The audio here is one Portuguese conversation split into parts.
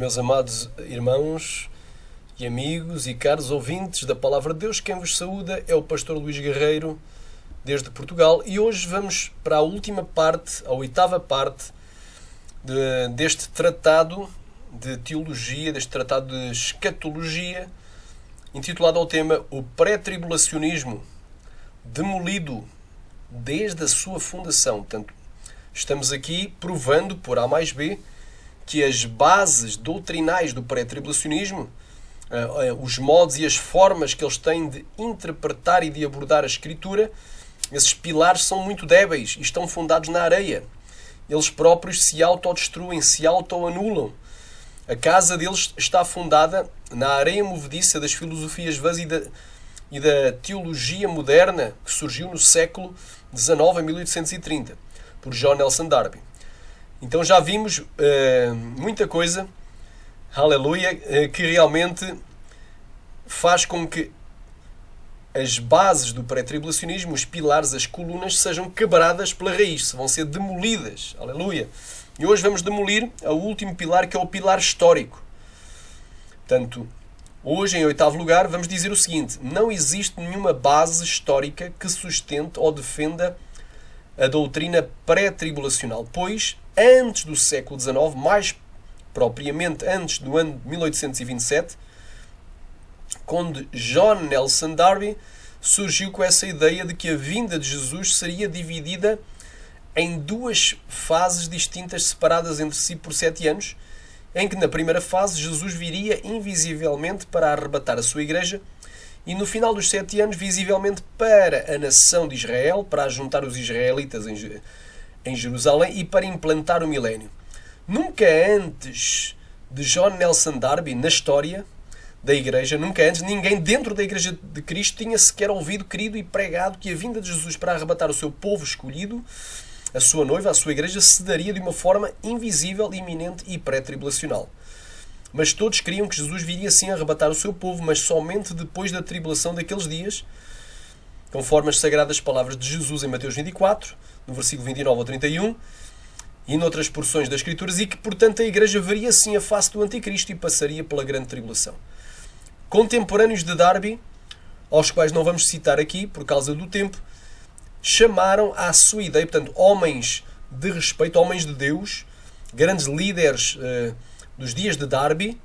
Meus amados irmãos e amigos e caros ouvintes da Palavra de Deus, quem vos saúda é o pastor Luís Guerreiro, desde Portugal, e hoje vamos para a última parte, a oitava parte deste tratado de teologia, deste tratado de escatologia, intitulado ao tema O Pré-Tribulacionismo Demolido desde a sua fundação. Portanto, estamos aqui provando por A mais B que as bases doutrinais do pré-tribulacionismo, os modos e as formas que eles têm de interpretar e de abordar a Escritura, esses pilares são muito débeis e estão fundados na areia. Eles próprios se autodestruem, se autoanulam. A casa deles está fundada na areia movediça das filosofias vãs e da teologia moderna que surgiu no século XIX, em 1830, por John Nelson Darby. Então já vimos muita coisa, aleluia, que realmente faz com que as bases do pré-tribulacionismo, os pilares, as colunas, sejam quebradas pela raiz, vão ser demolidas, aleluia. E hoje vamos demolir o último pilar, que é o pilar histórico. Portanto, hoje, em oitavo lugar, vamos dizer o seguinte: não existe nenhuma base histórica que sustente ou defenda a doutrina pré-tribulacional, pois antes do século XIX, mais propriamente antes do ano de 1827, quando John Nelson Darby surgiu com essa ideia de que a vinda de Jesus seria dividida em duas fases distintas, separadas entre si por 7 anos, em que na primeira fase Jesus viria invisivelmente para arrebatar a sua igreja e no final dos 7 anos visivelmente para a nação de Israel, para juntar os israelitas em Jerusalém e para implantar o milénio. Nunca antes de John Nelson Darby, na história da igreja, nunca antes, ninguém dentro da igreja de Cristo tinha sequer ouvido, querido e pregado que a vinda de Jesus para arrebatar o seu povo escolhido, a sua noiva, a sua igreja, se daria de uma forma invisível, iminente e pré-tribulacional. Mas todos queriam que Jesus viria sim arrebatar o seu povo, mas somente depois da tribulação daqueles dias, conforme as sagradas palavras de Jesus em Mateus 24, no versículo 29 ao 31, e noutras porções das Escrituras, e que, portanto, a igreja veria sim a face do anticristo e passaria pela grande tribulação. Contemporâneos de Darby, aos quais não vamos citar aqui, por causa do tempo, chamaram à sua ideia, portanto, homens de respeito, homens de Deus, grandes líderes dos dias de Darby,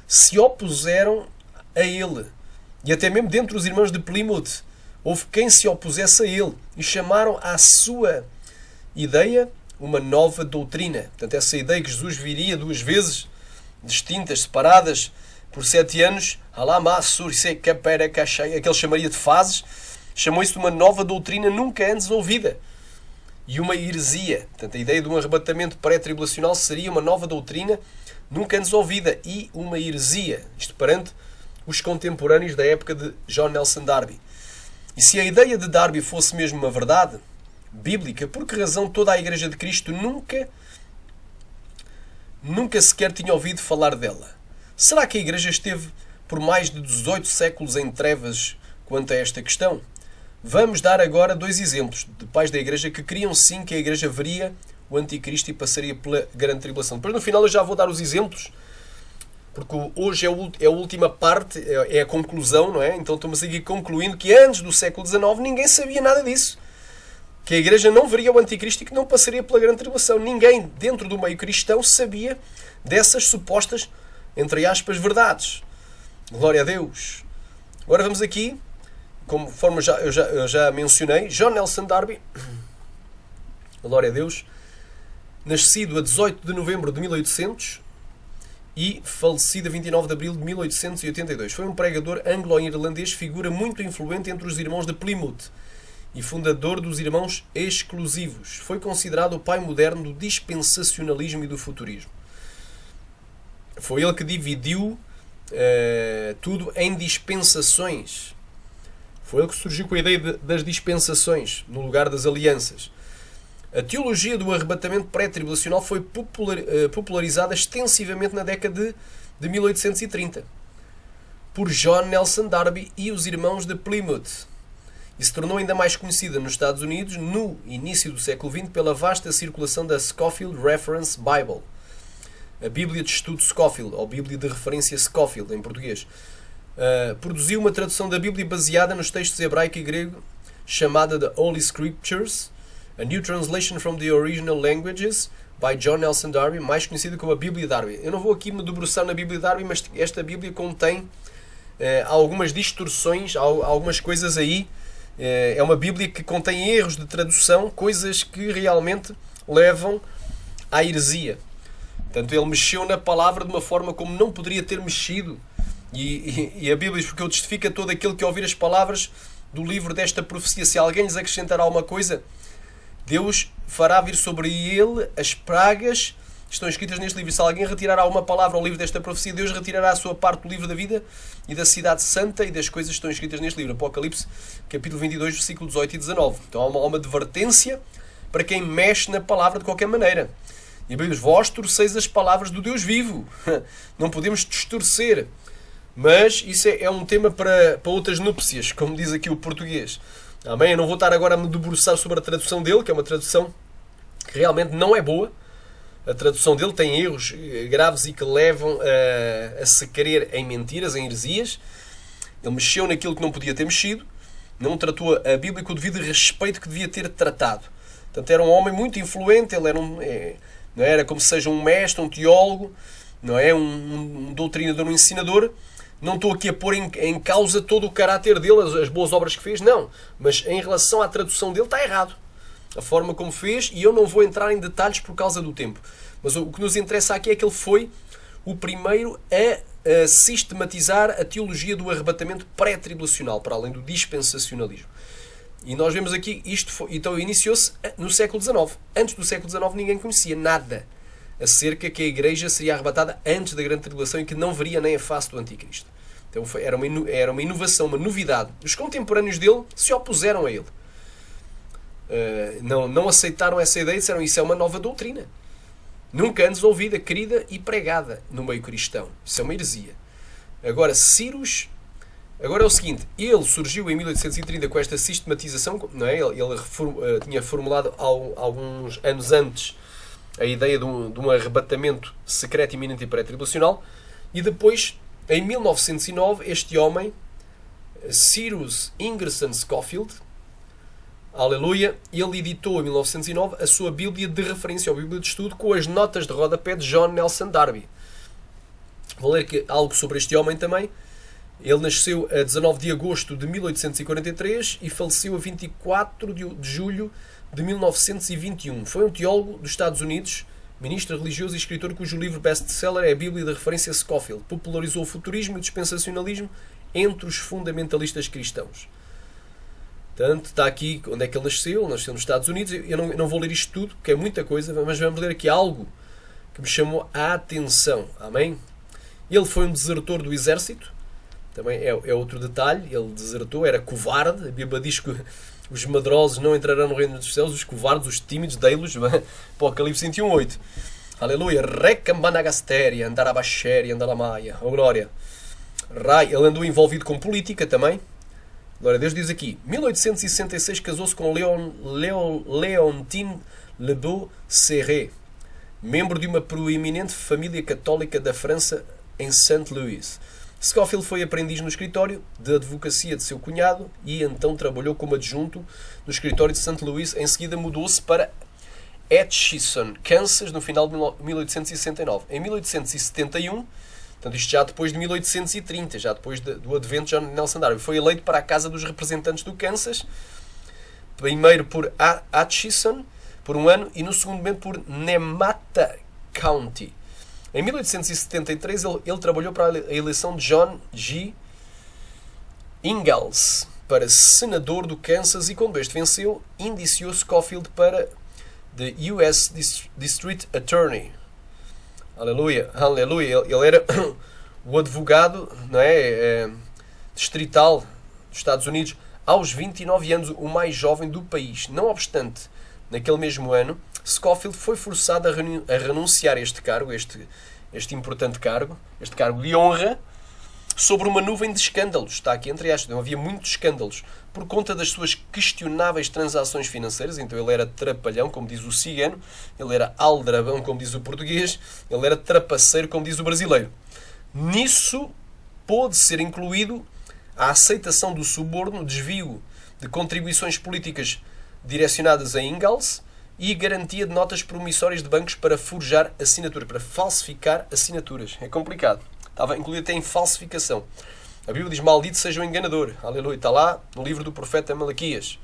se opuseram a ele. E até mesmo dentro dos irmãos de Plymouth, houve quem se opusesse a ele e chamaram à sua ideia uma nova doutrina. Portanto, essa ideia que Jesus viria duas vezes, distintas, separadas, por 7 anos, que ele chamaria de fases, chamou isso de uma nova doutrina nunca antes ouvida. E uma heresia. Portanto, a ideia de um arrebatamento pré-tribulacional seria uma nova doutrina nunca antes ouvida e uma heresia. Isto perante os contemporâneos da época de John Nelson Darby. E se a ideia de Darby fosse mesmo uma verdade bíblica, por que razão toda a Igreja de Cristo nunca sequer tinha ouvido falar dela? Será que a Igreja esteve por mais de 18 séculos em trevas quanto a esta questão? Vamos dar agora 2 exemplos de pais da Igreja que queriam sim que a Igreja veria o Anticristo e passaria pela grande tribulação. Depois no final eu já vou dar os exemplos, porque hoje é a última parte, é a conclusão, não é? Então estamos aqui concluindo que antes do século XIX ninguém sabia nada disso. Que a Igreja não veria o Anticristo e que não passaria pela grande tribulação. Ninguém dentro do meio cristão sabia dessas supostas, entre aspas, verdades. Glória a Deus. Agora vamos aqui, conforme eu já mencionei, John Nelson Darby, glória a Deus, nascido a 18 de novembro de 1800 e falecido a 29 de abril de 1882. Foi um pregador anglo-irlandês, figura muito influente entre os irmãos de Plymouth e fundador dos Irmãos Exclusivos. Foi considerado o pai moderno do dispensacionalismo e do futurismo. Foi ele que dividiu tudo em dispensações. Foi ele que surgiu com a ideia das dispensações, no lugar das alianças. A teologia do arrebatamento pré-tribulacional foi popularizada extensivamente na década de 1830 por John Nelson Darby e os irmãos de Plymouth, e se tornou ainda mais conhecida nos Estados Unidos no início do século XX pela vasta circulação da Scofield Reference Bible. a Bíblia de Estudo Scofield, ou Bíblia de Referência Scofield, em português, produziu uma tradução da Bíblia baseada nos textos hebraico e grego, chamada The Holy Scriptures, a New Translation from the Original Languages, by John Nelson Darby, mais conhecida como a Bíblia Darby. Eu não vou aqui me debruçar na Bíblia Darby, mas esta Bíblia contém algumas distorções, algumas coisas aí. É uma Bíblia que contém erros de tradução, coisas que realmente levam à heresia. Portanto, ele mexeu na palavra de uma forma como não poderia ter mexido. E a Bíblia diz, porque ele justifica todo aquele que ouvir as palavras do livro desta profecia. Se alguém lhes acrescentar alguma coisa, Deus fará vir sobre ele as pragas que estão escritas neste livro. Se alguém retirar alguma palavra ao livro desta profecia, Deus retirará a sua parte do livro da vida e da cidade santa e das coisas que estão escritas neste livro. Apocalipse, capítulo 22, versículo 18 e 19. Então há uma advertência para quem mexe na palavra de qualquer maneira. E a Bíblia diz, vós torceis as palavras do Deus vivo. Não podemos distorcer. Mas isso é um tema para outras núpcias, como diz aqui o português. Amém? Eu não vou estar agora a me debruçar sobre a tradução dele, que é uma tradução que realmente não é boa. A tradução dele tem erros graves e que levam a se querer em mentiras, em heresias. Ele mexeu naquilo que não podia ter mexido. Não tratou a Bíblia com o devido respeito que devia ter tratado. Portanto, era um homem muito influente. Ele era não era como se seja um mestre, um teólogo, não é? Um doutrinador, um ensinador. Não estou aqui a pôr em causa todo o caráter dele, as boas obras que fez, não. Mas em relação à tradução dele, está errado. A forma como fez, e eu não vou entrar em detalhes por causa do tempo. Mas o que nos interessa aqui é que ele foi o primeiro a sistematizar a teologia do arrebatamento pré-tribulacional, para além do dispensacionalismo. E nós vemos aqui, então iniciou-se no século XIX. Antes do século XIX ninguém conhecia nada acerca que a Igreja seria arrebatada antes da grande tribulação e que não veria nem a face do Anticristo. Então era uma inovação, uma novidade. Os contemporâneos dele se opuseram a ele. Não aceitaram essa ideia e disseram, isso é uma nova doutrina. Nunca antes ouvida, querida e pregada no meio cristão. Isso é uma heresia. Agora é o seguinte, ele surgiu em 1830 com esta sistematização, não é? Ele tinha formulado alguns anos antes a ideia de um arrebatamento secreto, iminente e pré-tribulacional, e depois, em 1909, este homem, Cyrus Ingerson Scofield, aleluia, ele editou em 1909 a sua Bíblia de referência, ou Bíblia de estudo, com as notas de rodapé de John Nelson Darby. Vou ler algo sobre este homem também. Ele nasceu a 19 de agosto de 1843 e faleceu a 24 de julho de 1921. Foi um teólogo dos Estados Unidos, ministro religioso e escritor cujo livro best-seller é a Bíblia de Referência Scofield. Popularizou o futurismo e o dispensacionalismo entre os fundamentalistas cristãos. Portanto, está aqui onde é que ele nasceu. Ele nasceu nos Estados Unidos. Eu não vou ler isto tudo, porque é muita coisa, mas vamos ler aqui algo que me chamou a atenção. Amém? Ele foi um desertor do exército. Também é outro detalhe. Ele desertou, era covarde. A Bíblia diz que os medrosos não entrarão no reino dos céus, os covardes, os tímidos, dei-los. Apocalipse 21:8. Aleluia. Recambanagasteria, andarabaxéria, andaramaia. Oh, glória. Ele andou envolvido com política também. Glória a Deus, diz aqui. 1866 casou-se com Leontine Lebeau-Serré, membro de uma proeminente família católica da França em Saint Louis. Scofield foi aprendiz no escritório de advocacia de seu cunhado e então trabalhou como adjunto no escritório de St. Louis. Em seguida mudou-se para Atchison, Kansas, no final de 1869. Em 1871, portanto isto já depois de 1830, já depois do advento de John Nelson Darby, foi eleito para a Casa dos Representantes do Kansas, primeiro por Atchison, por um ano, e no segundo momento por Nemata County. Em 1873, ele trabalhou para a eleição de John G. Ingalls para senador do Kansas e, quando este venceu, indiciou Scofield para the U.S. District Attorney. Aleluia, aleluia. Ele era o advogado, não é, distrital dos Estados Unidos aos 29 anos, o mais jovem do país. Não obstante, naquele mesmo ano, Scofield foi forçado a renunciar a este cargo, este importante cargo, este cargo de honra, sobre uma nuvem de escândalos. Está aqui entre aspas. Havia muitos escândalos. por conta das suas questionáveis transações financeiras. Então ele era trapalhão, como diz o cigano, ele era aldrabão, como diz o português, ele era trapaceiro, como diz o brasileiro. Nisso pôde ser incluído a aceitação do suborno, desvio de contribuições políticas direcionadas a Ingalls e garantia de notas promissórias de bancos para forjar assinaturas, para falsificar assinaturas. É complicado. Estava incluído até em falsificação. A Bíblia diz: maldito seja o enganador. Aleluia. Está lá no livro do profeta Malaquias.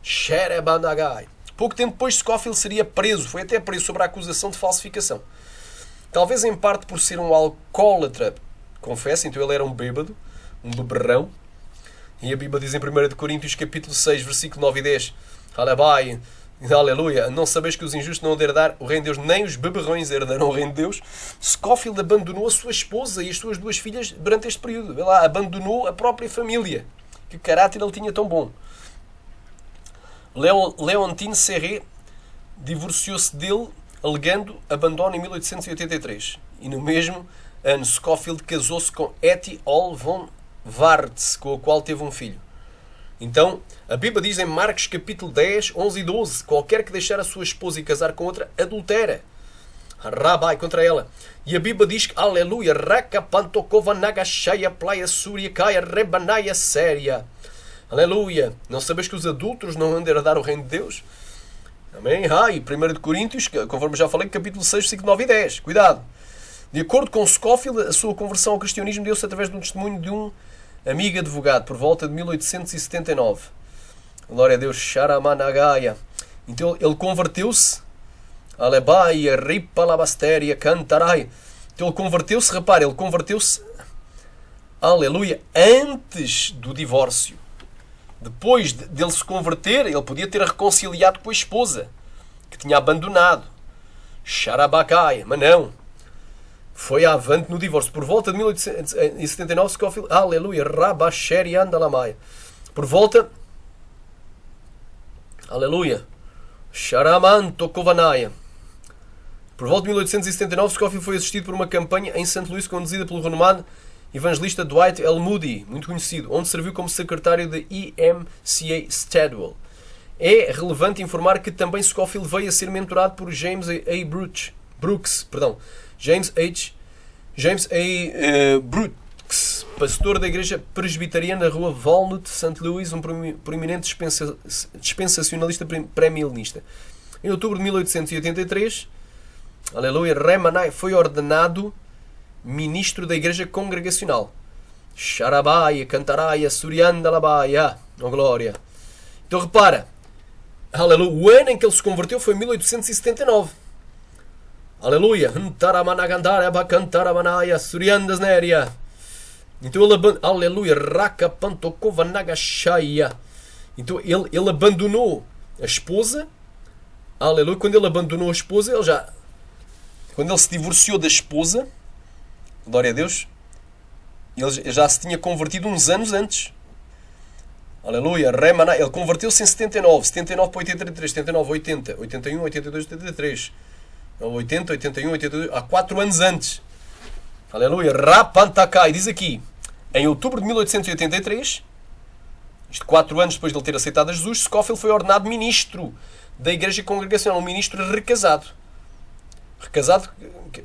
Sherebanagai. Pouco tempo depois, Scofield seria preso. Foi até preso sobre a acusação de falsificação. Talvez em parte por ser um alcoólatra, confessa, então ele era um bêbado, um beberrão. E a Bíblia diz em 1 Coríntios capítulo 6, versículo 9 e 10. Aleluia. Não sabeis que os injustos não hão de herdar o reino de Deus, nem os beberrões herdarão o reino de Deus. Scofield abandonou a sua esposa e as suas 2 filhas durante este período. Ele abandonou a própria família. Que caráter ele tinha tão bom. Leontine Serré divorciou-se dele, alegando abandono em 1883. E no mesmo ano, Scofield casou-se com Etty Hall von Wartz, com a qual teve um filho. Então, a Bíblia diz em Marcos capítulo 10, 11 e 12, qualquer que deixar a sua esposa e casar com outra, adultera. Rabai contra ela. E a Bíblia diz que, aleluia, Rakapantokova Nagashaya Playa Suriakaya Rebanaya Séria. Aleluia. Não sabes que os adultos não vão herdar o reino de Deus? Amém? E 1 Coríntios, conforme já falei, capítulo 6, versículo 9 e 10. Cuidado. De acordo com Scofield, a sua conversão ao cristianismo deu-se através do testemunho de um amigo advogado, por volta de 1879. Glória a Deus. Sharamanagaya. Então ele converteu-se. Alebaia, ripalabastéria, cantarai. Então ele converteu-se, repare, ele converteu-se, aleluia, antes do divórcio. Depois dele se converter, ele podia ter reconciliado com a esposa, que tinha abandonado. Xarabacai, mas não. Foi avante no divórcio. Por volta de 1879, Scofield, aleluia, rabacheri andalamai. Por volta, aleluia, Sharamanto Kovanaya. Por volta de 1879, Scofield foi assistido por uma campanha em St. Louis conduzida pelo renomado evangelista Dwight L. Moody, muito conhecido, onde serviu como secretário da EMCA Stadwell. É relevante informar que também Scofield veio a ser mentorado por James A. Brooks, pastor da igreja presbiteriana da rua Walnut, St. Louis, um proeminente dispensacionalista pré-milenista. Em outubro de 1883, aleluia, Remanai foi ordenado ministro da igreja congregacional. Sharabaia, Cantaraia, Suriandalabaia. Oh, glória. Então repara, aleluia, o ano em que ele se converteu foi 1879. Aleluia. Então ele, aleluia, Rakapantokovanagashaya. Então ele abandonou a esposa. Aleluia. Quando ele abandonou a esposa, quando ele se divorciou da esposa, glória a Deus, ele já se tinha convertido uns anos antes. Aleluia. Ele converteu-se em 79 para 83, 79, 80, 81, 82, 83. 80, 81, 82, há 4 anos antes. Aleluia. Rapantakai, diz aqui, em outubro de 1883, isto 4 anos depois de ele ter aceitado a Jesus, Scofield foi ordenado ministro da igreja congregacional, um ministro recasado. Recasado,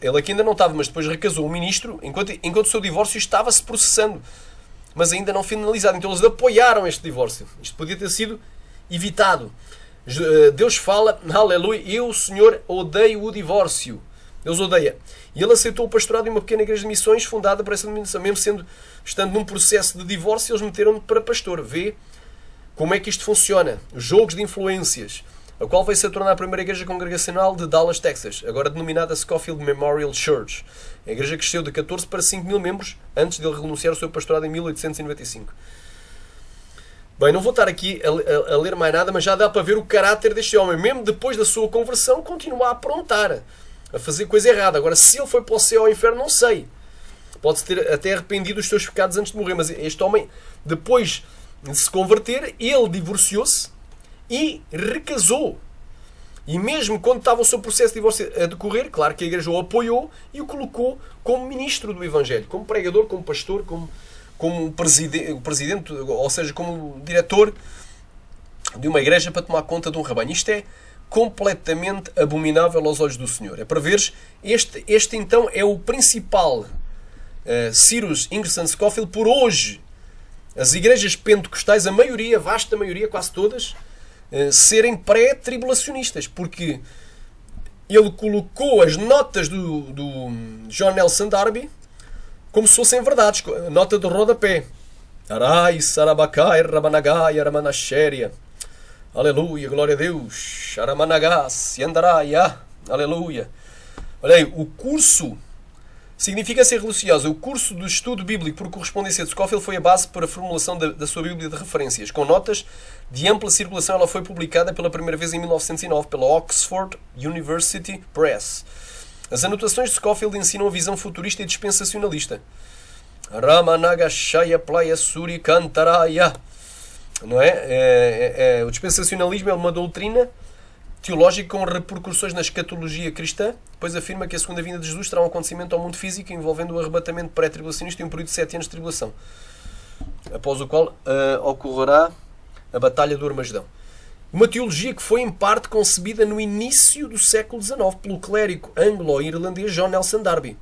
ele aqui ainda não estava, mas depois recasou um ministro, enquanto o seu divórcio estava-se processando, mas ainda não finalizado. Então eles apoiaram este divórcio. Isto podia ter sido evitado. Deus fala, aleluia, eu, Senhor, odeio o divórcio. Deus odeia. E ele aceitou o pastorado de uma pequena igreja de missões fundada por essa denominação. Mesmo estando num processo de divórcio, eles meteram-no para pastor. Vê como é que isto funciona. Jogos de influências. A qual veio-se a tornar a primeira igreja congregacional de Dallas, Texas, agora denominada Scofield Memorial Church. A igreja cresceu de 14 para 5 mil membros antes de ele renunciar ao seu pastorado em 1895. Bem, não vou estar aqui a ler mais nada, mas já dá para ver o caráter deste homem. Mesmo depois da sua conversão, continua a aprontar, a fazer coisa errada. Agora, se ele foi para o céu ou ao inferno, não sei. Pode-se ter até arrependido dos seus pecados antes de morrer, mas este homem, depois de se converter, ele divorciou-se e recasou. E mesmo quando estava o seu processo de divórcio a decorrer, claro que a igreja o apoiou e o colocou como ministro do Evangelho, como pregador, como pastor, como como presidente, ou seja, como diretor de uma igreja para tomar conta de um rebanho. Isto é completamente abominável aos olhos do Senhor. É para veres, este então é o principal Cyrus Ingerson Scofield por hoje. As igrejas pentecostais, a maioria, vasta maioria, quase todas, serem pré-tribulacionistas, porque ele colocou as notas do John Nelson Darby como se fossem verdades, nota do rodapé. Arai, Sarabacai, Rabanagai, Aramanachéria. Aleluia, glória a Deus. Aramanagas, Yandaraya. Aleluia. Olha aí, o curso significa ser religiosa. O curso do estudo bíblico por correspondência de Scofield foi a base para a formulação da sua Bíblia de referências. Com notas de ampla circulação, ela foi publicada pela primeira vez em 1909 pela Oxford University Press. As anotações de Scofield ensinam a visão futurista e dispensacionalista. Ramanagashaya Playa Suri Kantaraya. Não é? O dispensacionalismo é uma doutrina teológica com repercussões na escatologia cristã, pois afirma que a segunda vinda de Jesus terá um acontecimento ao mundo físico envolvendo o arrebatamento pré-tribulacionista e um período de 7 anos de tribulação, após o qual ocorrerá a Batalha do Armagedão. Uma teologia que foi em parte concebida no início do século XIX pelo clérigo anglo-irlandês John Nelson Darby,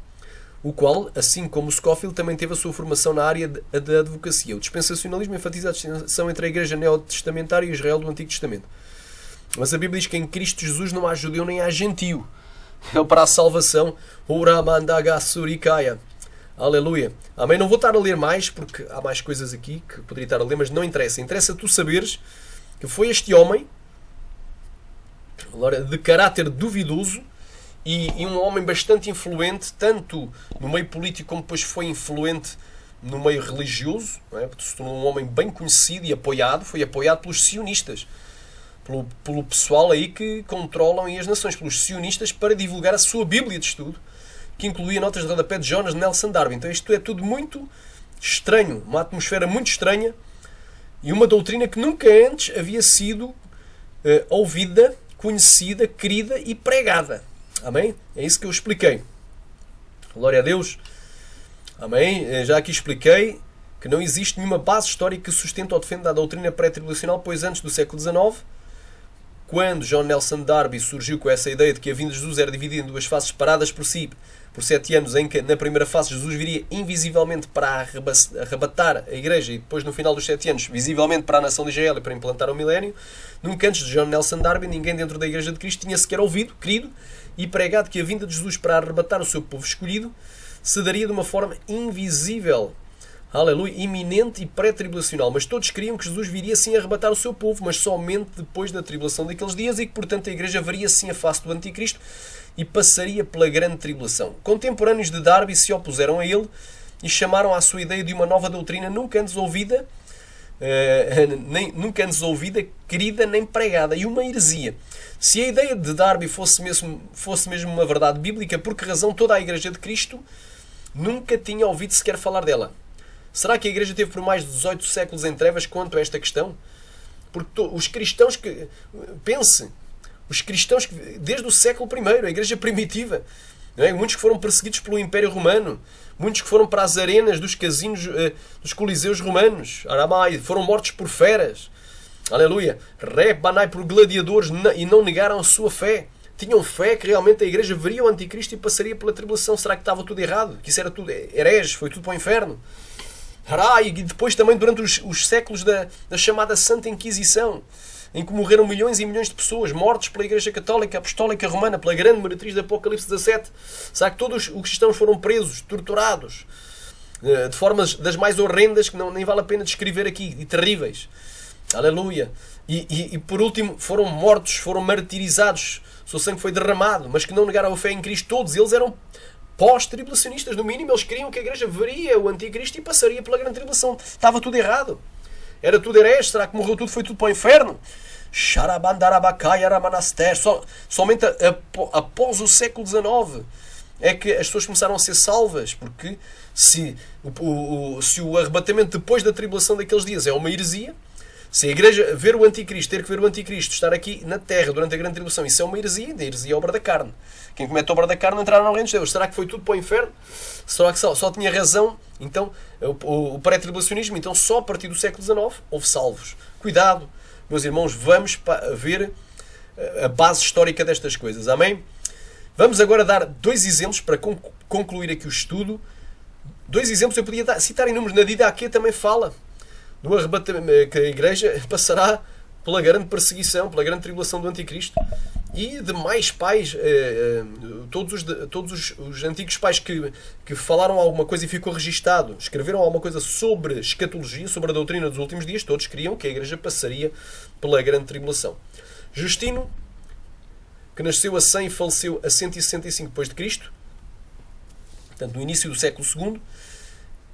o qual, assim como Scofield, também teve a sua formação na área da advocacia. O dispensacionalismo enfatiza a distinção entre a Igreja Neotestamentária e Israel do Antigo Testamento. Mas a Bíblia diz que em Cristo Jesus não há judeu nem há gentio. É para a salvação. Aleluia. Amém. Não vou estar a ler mais, porque há mais coisas aqui que poderia estar a ler, mas não interessa. Interessa tu saberes que foi este homem, de caráter duvidoso, e um homem bastante influente, tanto no meio político como depois foi influente no meio religioso, não é? Se tornou um homem bem conhecido e apoiado, foi apoiado pelos sionistas, pelo pessoal aí que controlam aí as nações, pelos sionistas, para divulgar a sua Bíblia de estudo, que incluía notas de rodapé de Jonas Nelson Darby. Então isto é tudo muito estranho, uma atmosfera muito estranha e uma doutrina que nunca antes havia sido ouvida, conhecida, querida e pregada. Amém? É isso que eu expliquei. Glória a Deus. Amém? Já aqui expliquei que não existe nenhuma base histórica que sustente ou defenda a doutrina pré-tribulacional, pois antes do século XIX, quando John Nelson Darby surgiu com essa ideia de que a vinda de Jesus era dividida em duas fases separadas por si, por 7 anos, em que na primeira fase Jesus viria invisivelmente para arrebatar a igreja e depois no final dos 7 anos visivelmente para a nação de Israel e para implantar o milénio, nunca antes de John Nelson Darby ninguém dentro da igreja de Cristo tinha sequer ouvido, querido e pregado que a vinda de Jesus para arrebatar o seu povo escolhido se daria de uma forma invisível, aleluia, iminente e pré-tribulacional. Mas todos queriam que Jesus viria sim arrebatar o seu povo, mas somente depois da tribulação daqueles dias e que, portanto, a igreja veria sim a face do anticristo e passaria pela grande tribulação. Contemporâneos de Darby se opuseram a ele e chamaram à sua ideia de uma nova doutrina nunca antes ouvida, querida nem pregada, e uma heresia. Se a ideia de Darby fosse mesmo uma verdade bíblica, por que razão toda a Igreja de Cristo nunca tinha ouvido sequer falar dela? Será que a Igreja teve por mais de 18 séculos em trevas quanto a esta questão? Porque os cristãos que... Pense, os cristãos que... Desde o século I, a Igreja primitiva, não é? Muitos que foram perseguidos pelo Império Romano, muitos que foram para as arenas dos casinos, dos coliseus romanos, Aramai, foram mortos por feras, aleluia, rebanai por gladiadores e não negaram a sua fé. Tinham fé que realmente a igreja veria o anticristo e passaria pela tribulação. Será que estava tudo errado? Que isso era tudo herege, foi tudo para o inferno? E depois também durante os séculos da chamada Santa Inquisição, em que morreram milhões e milhões de pessoas, mortos pela Igreja Católica, Apostólica Romana, pela grande meretriz de Apocalipse 17. Será que todos os cristãos foram presos, torturados, de formas das mais horrendas que nem vale a pena descrever aqui, e terríveis? Aleluia! E por último, foram mortos, foram martirizados, o seu sangue foi derramado, mas que não negaram a fé em Cristo. Todos eles eram pós-tribulacionistas, no mínimo. Eles queriam que a igreja veria o anticristo e passaria pela grande tribulação. Estava tudo errado. Era tudo herege. Será que morreu tudo? Foi tudo para o inferno? Somente após o século XIX é que as pessoas começaram a ser salvas, porque se o arrebatamento depois da tribulação daqueles dias é uma heresia, Se a igreja ver o anticristo, ter que ver o anticristo, estar aqui na terra durante a grande tribulação, isso é uma heresia, da heresia obra da carne. Quem comete a obra da carne entrará no reino de Deus. Será que foi tudo para o inferno? Será que só tinha razão? Então, o pré-tribulacionismo, então só a partir do século XIX houve salvos. Cuidado, meus irmãos, vamos ver a base histórica destas coisas. Amém? Vamos agora dar 2 exemplos para concluir aqui o estudo. 2 exemplos, eu podia citar inúmeros. Na Didaquê também fala do arrebatamento, que a igreja passará pela grande perseguição, pela grande tribulação do anticristo. E demais pais, todos os antigos pais que falaram alguma coisa e ficou registado, escreveram alguma coisa sobre escatologia, sobre a doutrina dos últimos dias, todos queriam que a igreja passaria pela grande tribulação. Justino, que nasceu a 100 e faleceu a 165 d.C., portanto, no início do século II,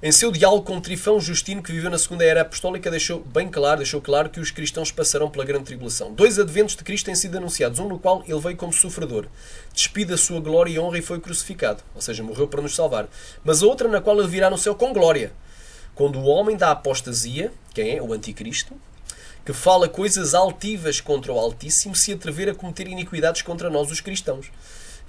em seu diálogo com Trifão, Justino, que viveu na segunda era apostólica, deixou claro que os cristãos passarão pela grande tribulação. 2 adventos de Cristo têm sido anunciados, um no qual ele veio como sofredor, despido a sua glória e honra e foi crucificado, ou seja, morreu para nos salvar. Mas a outra na qual ele virá no céu com glória, quando o homem da apostasia, quem é? O anticristo, que fala coisas altivas contra o Altíssimo, se atrever a cometer iniquidades contra nós, os cristãos.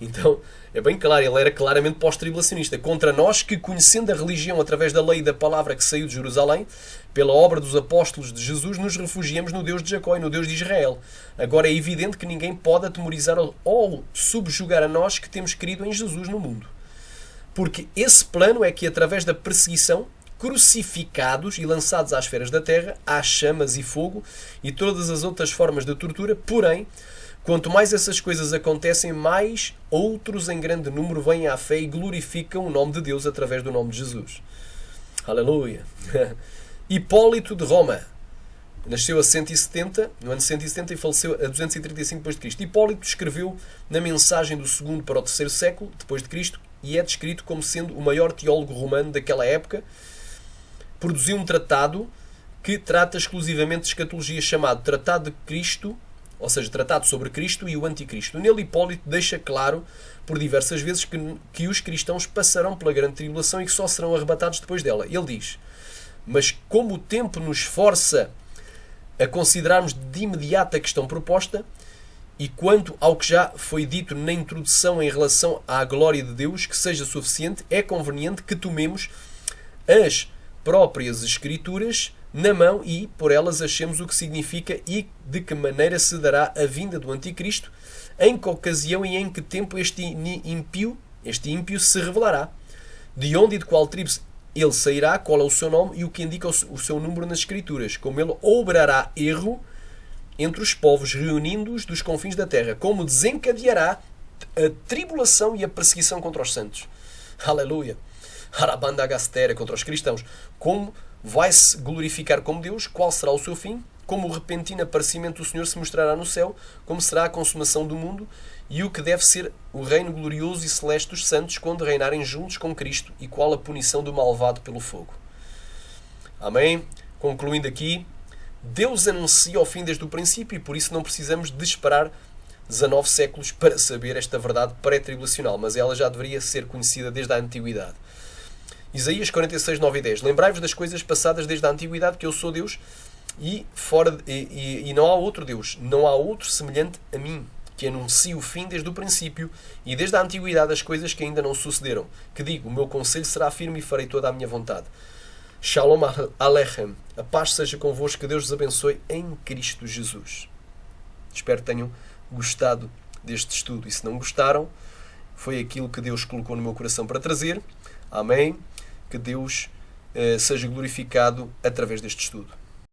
Então, é bem claro, ele era claramente pós-tribulacionista. Contra nós que, conhecendo a religião através da lei e da palavra que saiu de Jerusalém, pela obra dos apóstolos de Jesus, nos refugiamos no Deus de Jacó e no Deus de Israel. Agora é evidente que ninguém pode atemorizar ou subjugar a nós que temos crido em Jesus no mundo. Porque esse plano é que, através da perseguição, crucificados e lançados às feras da terra, às chamas e fogo e todas as outras formas de tortura, porém, quanto mais essas coisas acontecem, mais outros em grande número vêm à fé e glorificam o nome de Deus através do nome de Jesus. Aleluia! Hipólito de Roma. Nasceu no ano 170 e faleceu a 235 d.C. Hipólito escreveu na mensagem do 2º para o 3º século depois de Cristo e é descrito como sendo o maior teólogo romano daquela época. Produziu um tratado que trata exclusivamente de escatologia chamado Tratado de Cristo, ou seja, tratado sobre Cristo e o Anticristo. Nele, Hipólito deixa claro, por diversas vezes, que os cristãos passarão pela grande tribulação e que só serão arrebatados depois dela. Ele diz: mas como o tempo nos força a considerarmos de imediato a questão proposta, e quanto ao que já foi dito na introdução em relação à glória de Deus, que seja suficiente, é conveniente que tomemos as próprias Escrituras na mão e, por elas, achemos o que significa e de que maneira se dará a vinda do Anticristo, em que ocasião e em que tempo este ímpio se revelará, de onde e de qual tribo ele sairá, qual é o seu nome e o que indica o seu número nas Escrituras, como ele obrará erro entre os povos, reunindo-os dos confins da terra, como desencadeará a tribulação e a perseguição contra os santos. Aleluia! Harabanda Gastera, contra os cristãos. Como vai-se glorificar como Deus? Qual será o seu fim? Como o repentino aparecimento do Senhor se mostrará no céu? Como será a consumação do mundo? E o que deve ser o reino glorioso e celeste dos santos quando reinarem juntos com Cristo? E qual a punição do malvado pelo fogo? Amém? Concluindo aqui, Deus anuncia o fim desde o princípio e por isso não precisamos de esperar 19 séculos para saber esta verdade pré-tribulacional, mas ela já deveria ser conhecida desde a antiguidade. Isaías 46, 9 e 10. Lembrai-vos das coisas passadas desde a antiguidade, que eu sou Deus e não há outro Deus, não há outro semelhante a mim, que anuncie o fim desde o princípio e desde a antiguidade as coisas que ainda não sucederam. Que digo, o meu conselho será firme e farei toda a minha vontade. Shalom Aleichem. A paz seja convosco, que Deus vos abençoe em Cristo Jesus. Espero que tenham gostado deste estudo. E se não gostaram, foi aquilo que Deus colocou no meu coração para trazer. Amém. Que Deus seja glorificado através deste estudo.